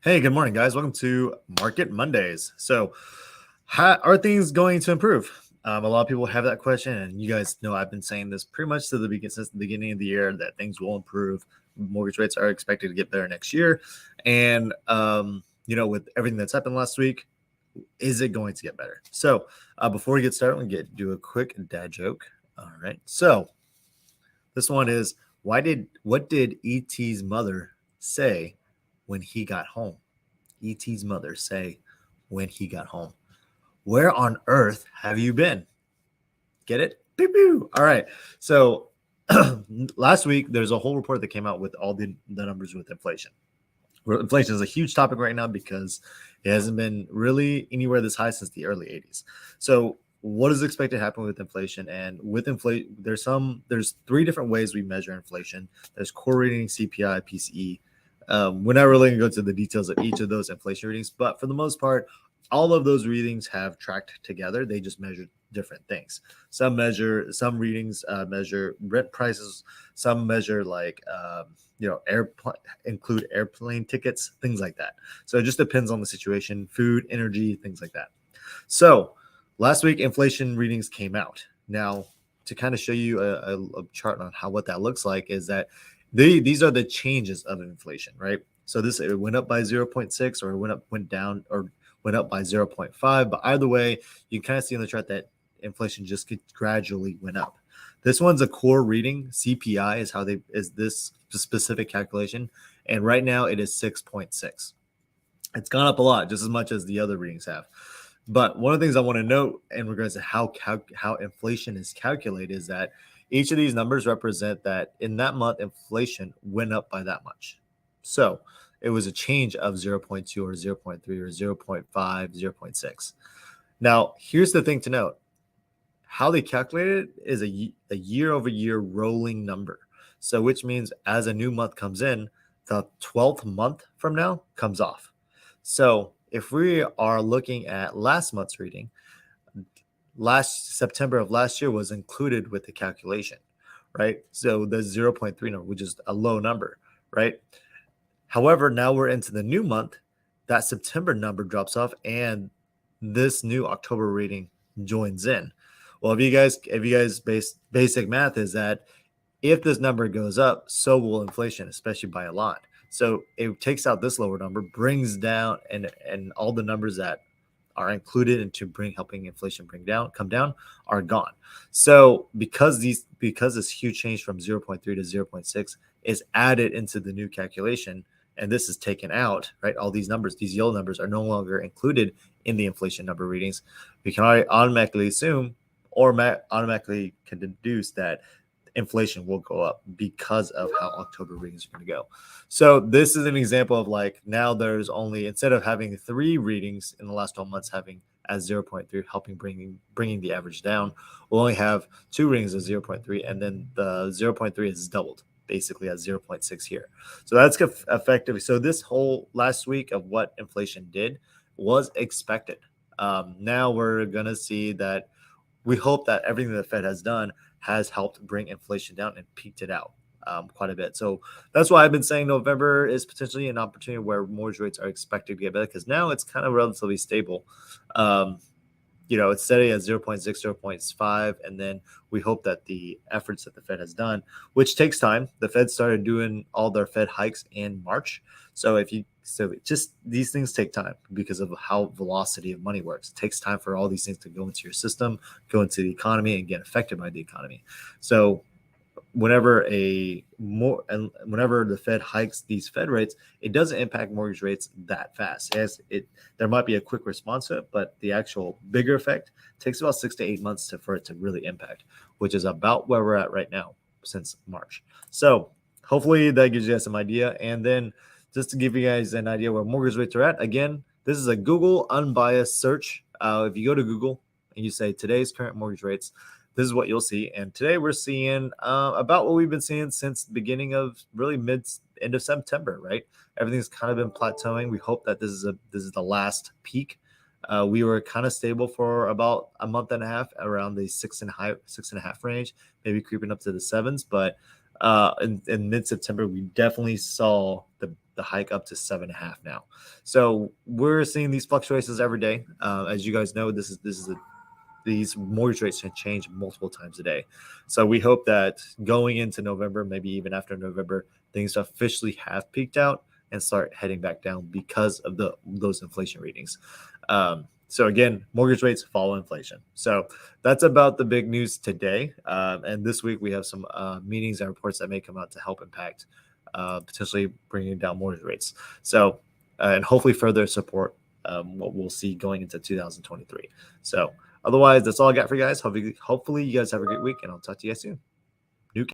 Hey, good morning, guys. Welcome to Market Mondays. So, how are things going to improve? A lot of people have that question, and you guys know I've been saying this pretty much since the beginning of the year that things will improve. Mortgage rates are expected to get better next year, and with everything that's happened last week, is it going to get better? So, before we get started, we do a quick dad joke. All right. So, this one is what did ET's mother say when he got home? ET's mother say when he got home, "Where on earth have you been?" Get it? Pew, pew. All right. So last week, there's a whole report that came out with all the numbers with inflation. Inflation is a huge topic right now because it hasn't been really anywhere this high since the early 80s. So what is expected to happen with inflation? And with inflation, there's three different ways we measure inflation. There's core reading, CPI, PCE. We're not really going to go into the details of each of those inflation readings, but for the most part, all of those readings have tracked together. They just measure different things. Some readings measure rent prices. Some measure include airplane tickets, things like that. So it just depends on the situation, food, energy, things like that. So last week, inflation readings came out. Now, to kind of show you a chart on what that looks like is that these are the changes of inflation, right? So it went up by 0.6 or went down or went up by 0.5. But either way, you can kind of see on the chart that inflation just gradually went up. This one's a core reading. CPI is this specific calculation. And right now it is 6.6. It's gone up a lot, just as much as the other readings have. But one of the things I want to note in regards to how inflation is calculated is that each of these numbers represent that in that month, inflation went up by that much. So it was a change of 0.2 or 0.3 or 0.5, 0.6. Now, here's the thing to note. How they calculate it is a year-over-year rolling number. So which means as a new month comes in, the 12th month from now comes off. So if we are looking at last month's reading, last September of last year was included with the calculation, right? So the 0.3 number, which is a low number, right? However, now we're into the new month, that September number drops off and this new October reading joins in. Well, if you guys basic math is that if this number goes up, so will inflation, especially by a lot. So it takes out this lower number, brings down and all the numbers that are included into helping inflation come down are gone. So because this huge change from 0.3 to 0.6 is added into the new calculation, and this is taken out, right? All these numbers, these yellow numbers are no longer included in the inflation number readings. We can automatically assume or automatically can deduce that inflation will go up because of how October readings are going to go. So this is an example of now there's only, instead of having 3 readings in the last 12 months having as 0.3 helping bringing the average down, we'll only have 2 readings of 0.3 and then the 0.3 is doubled basically at 0.6 here. So that's effective. So this whole last week of what inflation did was expected. Now we're going to see that we hope that everything the Fed has done has helped bring inflation down and peaked it out quite a bit. So that's why I've been saying November is potentially an opportunity where mortgage rates are expected to get better because now it's kind of relatively stable. It's steady at 0.6, 0.5, and then we hope that the efforts that the Fed has done, which takes time. The Fed started doing all their Fed hikes in March. So these things take time because of how velocity of money works. It takes time for all these things to go into your system, go into the economy, and get affected by the economy. So whenever the Fed hikes these Fed rates, it doesn't impact mortgage rates that fast. There might be a quick response to it, but the actual bigger effect takes about 6 to 8 months for it to really impact, which is about where we're at right now since March. So hopefully that gives you guys some idea. And then just to give you guys an idea where mortgage rates are at, again, this is a Google unbiased search. If you go to Google and you say today's current mortgage rates, this is what you'll see. And today we're seeing about what we've been seeing since the beginning of really end of September, right? Everything's kind of been plateauing. We hope that this is the last peak. We were kind of stable for about a month and a half around the 6.5 range, maybe creeping up to the 7s. But in mid-September, we definitely saw the hike up to 7.5 now. So we're seeing these fluctuations every day. As you guys know, these mortgage rates can change multiple times a day. So we hope that going into November, maybe even after November, things officially have peaked out and start heading back down because of those inflation readings. So again, mortgage rates follow inflation. So that's about the big news today. And this week we have some meetings and reports that may come out to help impact potentially bringing down mortgage rates. So and hopefully further support what we'll see going into 2023. So otherwise, that's all I got for you guys. Hopefully you guys have a great week, and I'll talk to you guys soon.